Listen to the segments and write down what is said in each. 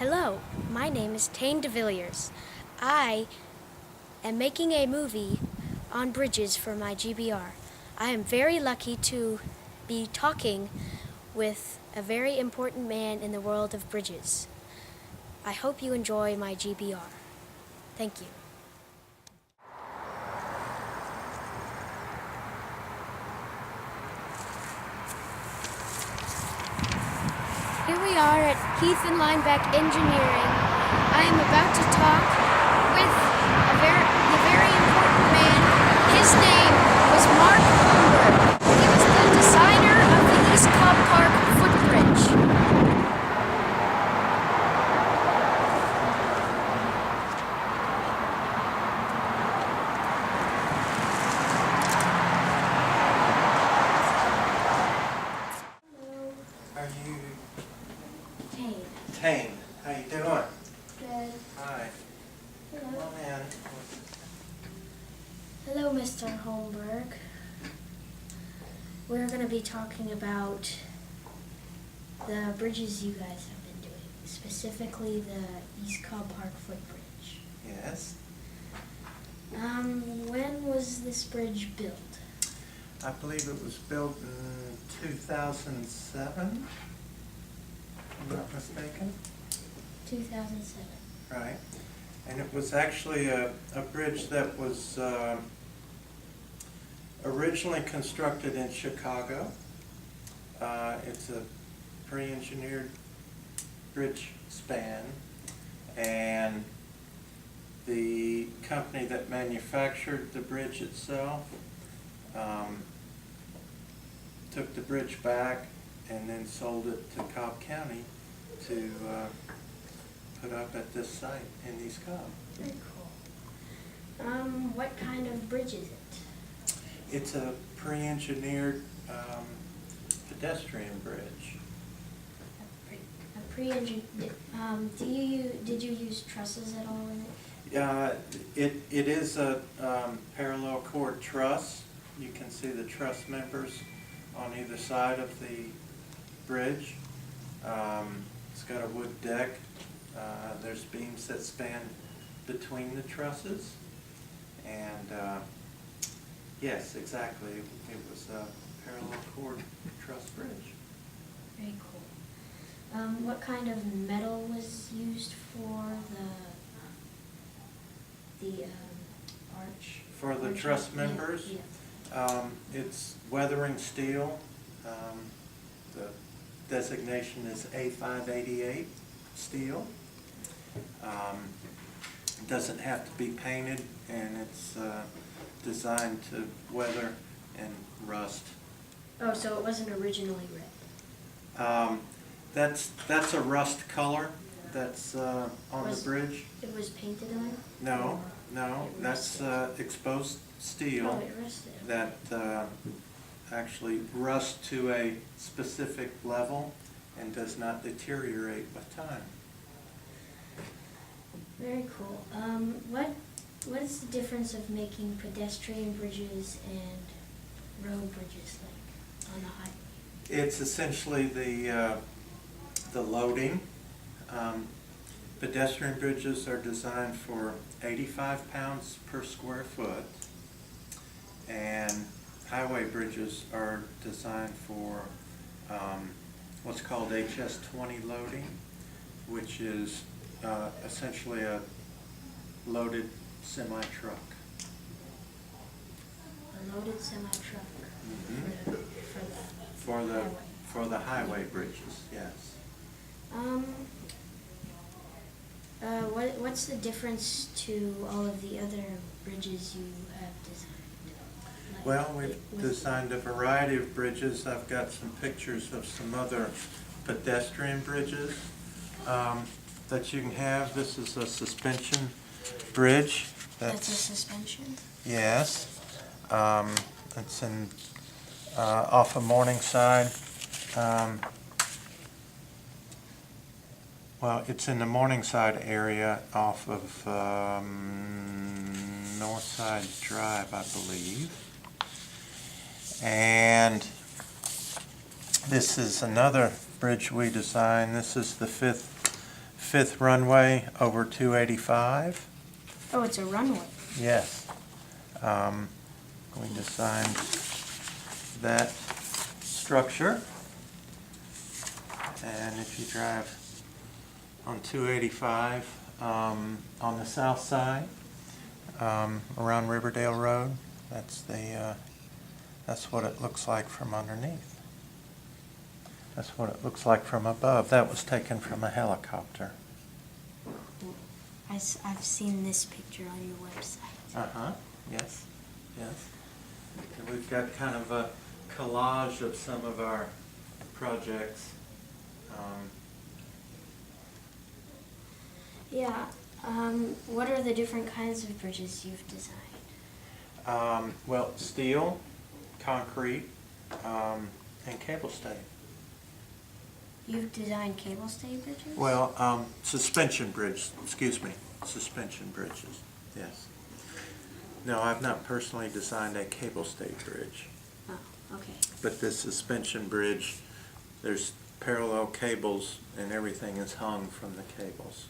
Hello, my name is Tayne I am making a movie on bridges for my GBR. I am very lucky to be talking with a very important man in the world of bridges. I hope you enjoy my GBR. Thank you. Here we are at Heath and Lineback Engineering. I am about to talk with the very important man. His name was Mark Holmberg. He was the designer of the East Cobb Park footbridge. Are you Tayne. Tayne? How you doing? Good. Hi. Come Hello. on in. Hello, Mr. Holmberg. We're going to be talking about the bridges you guys have been doing, specifically the East Cobb Park footbridge. Yes. When was this bridge built? I believe it was built in 2007, if I'm not mistaken. 2007. Right. And it was actually a bridge that was originally constructed in Chicago. It's a pre-engineered bridge span, and the company that manufactured the bridge itself took the bridge back and then sold it to Cobb County to put up at this site in East Cobb. Very cool. What kind of bridge is it? It's a pre-engineered pedestrian bridge. A pre-engineered. Did you use trusses at all in it? It is a parallel cord truss. You can see the truss members on either side of the bridge. It's got a wood deck. There's beams that span between the trusses. And yes, exactly. It was a parallel cord truss bridge. Very cool. What kind of metal was used for the arch? For the arch- truss yeah, members, yeah. it's weathering steel. The designation is A588 steel. It doesn't have to be painted, and it's designed to weather and rust. Oh, so it wasn't originally red. That's a rust color that's on the bridge. It was painted on? No, It that's exposed steel. Oh, it rusted. That actually rusts to a specific level and does not deteriorate with time. Very cool. What is the difference of making pedestrian bridges and road bridges like on the highway? It's essentially the loading. Pedestrian bridges are designed for 85 pounds per square foot, and highway bridges are designed for what's called HS-20 loading, which is essentially a loaded semi-truck. A loaded semi-truck Mhm. for the highway. For the highway bridges, yes. What's the difference to all of the other bridges you have designed? Like, Well, we've designed a variety of bridges. I've got some pictures of some other pedestrian bridges that you can have. This is a suspension bridge. That's a suspension? Yes. It's in off of Morningside. Well, it's in the Morningside area off of Northside Drive, I believe. And this is another bridge we designed. This is the fifth fifth runway over 285. Oh, it's a runway. Yes. Going to sign that structure. And if you drive on 285 on the south side, around Riverdale Road, that's what it looks like from underneath. That's what it looks like from above. That was taken from a helicopter. I've seen this picture on your website. Uh-huh, yes, yes. And we've got kind of a collage of some of our projects. Yeah. What are the different kinds of bridges you've designed? Well, steel, concrete, and cable stay. You've designed cable stay bridges? Well, suspension bridges, suspension bridges, yes. No, I've not personally designed a cable stay bridge. Oh, okay. But this suspension bridge, there's parallel cables and everything is hung from the cables.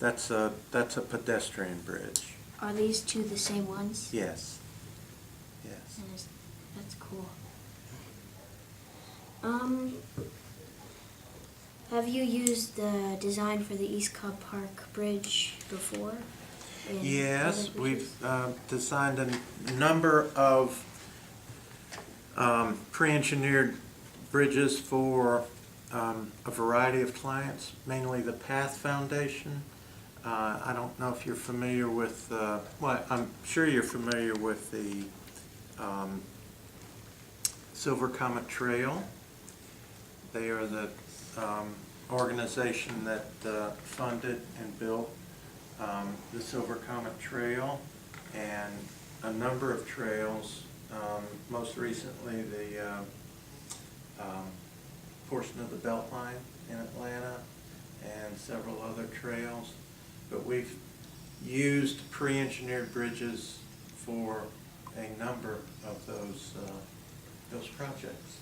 That's a pedestrian bridge. Are these two the same ones? Yes. Yes. That's cool. Have you used the design for the East Cobb Park Bridge before? Yes, we've designed a number of pre-engineered bridges for a variety of clients, mainly the Path Foundation. I don't know if you're familiar with, well, I'm sure you're familiar with the Silver Comet Trail. They are the organization that funded and built the Silver Comet Trail and a number of trails, most recently the portion of the Beltline in Atlanta and several other trails. But we've used pre-engineered bridges for a number of those projects.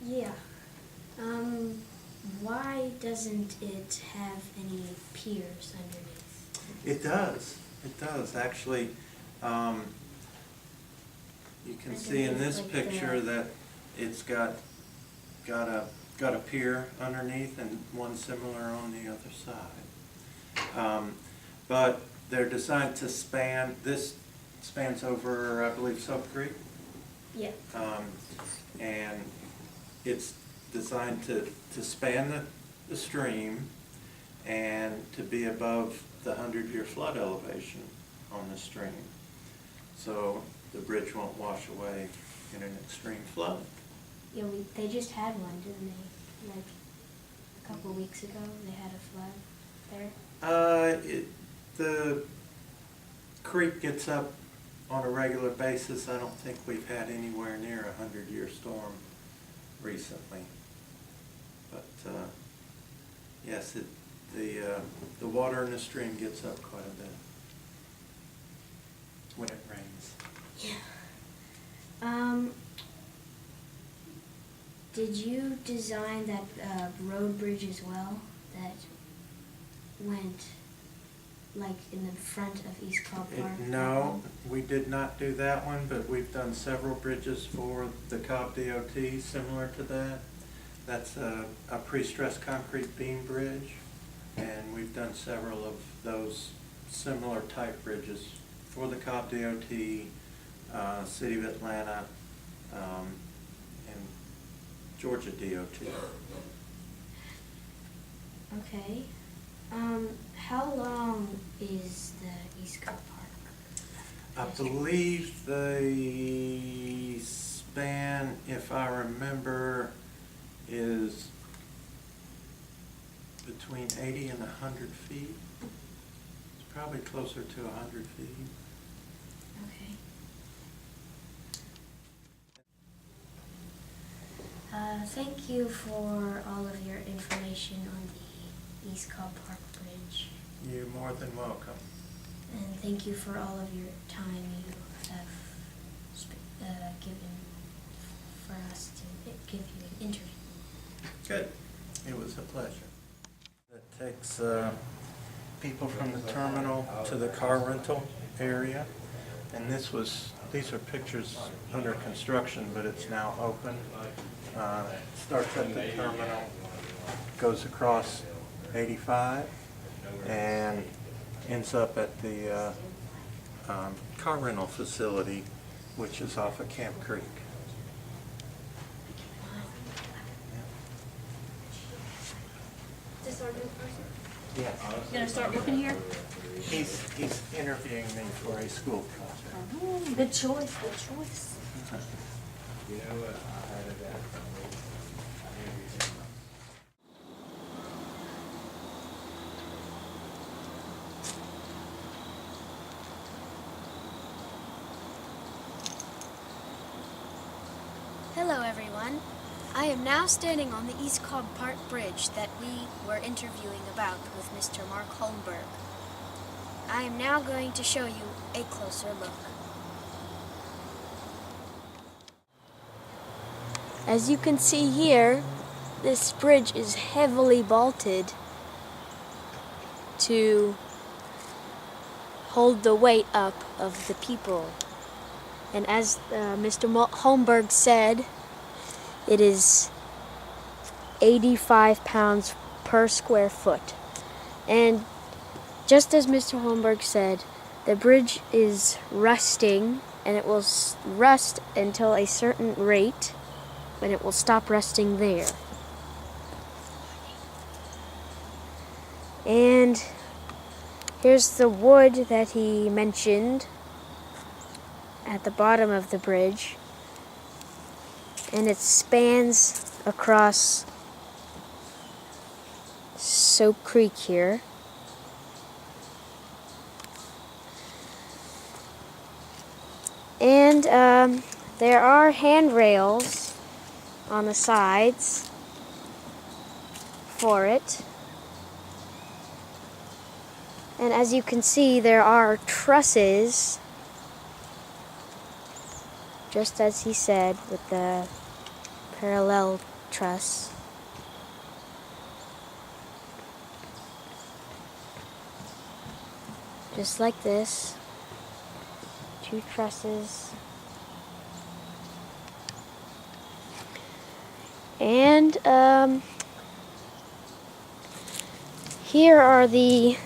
Yeah. Why doesn't it have any piers underneath? It does. It does. Actually, you can see in this picture that it's got a pier underneath and one similar on the other side. But they're designed to span. This spans over, I believe, Soap Creek. Yeah. And it's designed to span the stream and to be above the 100-year flood elevation on the stream. So the bridge won't wash away in an extreme flood. Yeah, they just had one, didn't they? Like a couple of weeks ago, they had a flood there. The creek gets up on a regular basis. I don't think we've had anywhere near a 100-year storm recently. But yes, the water in the stream gets up quite a bit when it rains. Yeah. Did you design that road bridge as well? That went like in the front of East Cobb Park? No, we did not do that one, but we've done several bridges for the Cobb DOT similar to that. That's a pre-stressed concrete beam bridge, and we've done several of those similar type bridges for the Cobb DOT, City of Atlanta, and Georgia DOT. Okay. How long is the East Cobb Park? I believe the span, if I remember, is between 80 and 100 feet. It's probably closer to 100 feet. Okay. Thank you for all of your information on the East Cobb Park Bridge. You're more than welcome. And thank you for all of your time you have given for us to give you an interview. Good. It was It's a pleasure. It takes people from the terminal to the car rental area. And these are pictures under construction, but it's now open. Starts at the terminal, goes across 85, and ends up at the car rental facility, which is off of Camp Creek. Is this our new person? Yeah. You gonna start working here? He's interviewing me for a school project. Oh, good choice, good choice. You know what? I heard that. Hello everyone. I am now standing on the East Cobb Park Bridge that we were interviewing about with Mr. Mark Holmberg. I am now going to show you a closer look. As you can see here, this bridge is heavily vaulted to hold the weight up of the people. And as Mr. Holmberg said, it is 85 pounds per square foot. And just as Mr. Holmberg said, the bridge is rusting, and it will rust until a certain rate, when it will stop rusting there. And here's the wood that he mentioned at the bottom of the bridge, and it spans across Soap Creek here. And there are handrails on the sides for it. And as you can see, there are trusses, just as he said, with the parallel truss. Just like this. 2 trusses. And here are the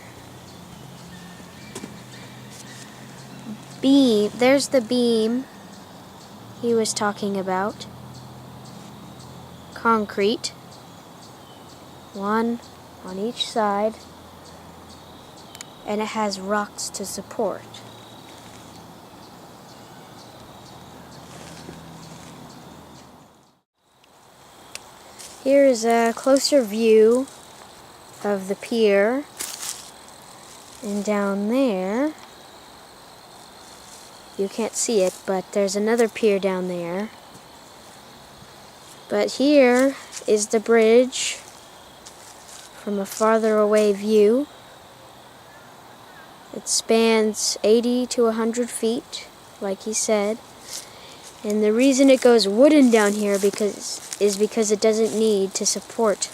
beam. There's the beam he was talking about. Concrete. 1 on each side. And it has rocks to support. Here is a closer view of the pier. And down there, you can't see it, but there's another pier down there. But here is the bridge from a farther away view. It spans 80 to 100 feet, like he said. And the reason it goes wooden down here is because it doesn't need to support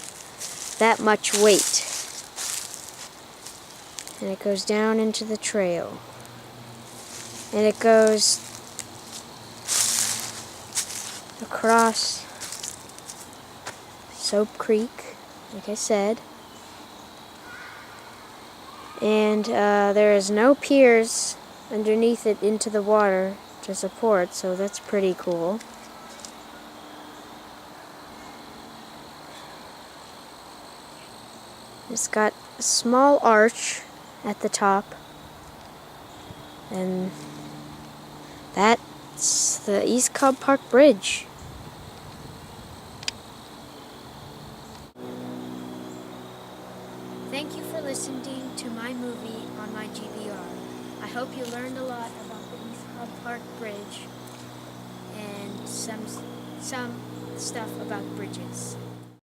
that much weight. And it goes down into the trail. And it goes across Soap Creek, like I said. And there is no piers underneath it into the water to support, so that's pretty cool. It's got a small arch at the top, and that's the East Cobb Park Bridge. Thank you for listening to my movie on my GBR. I hope you learned a lot about the East Cobb Park Bridge and some stuff about bridges.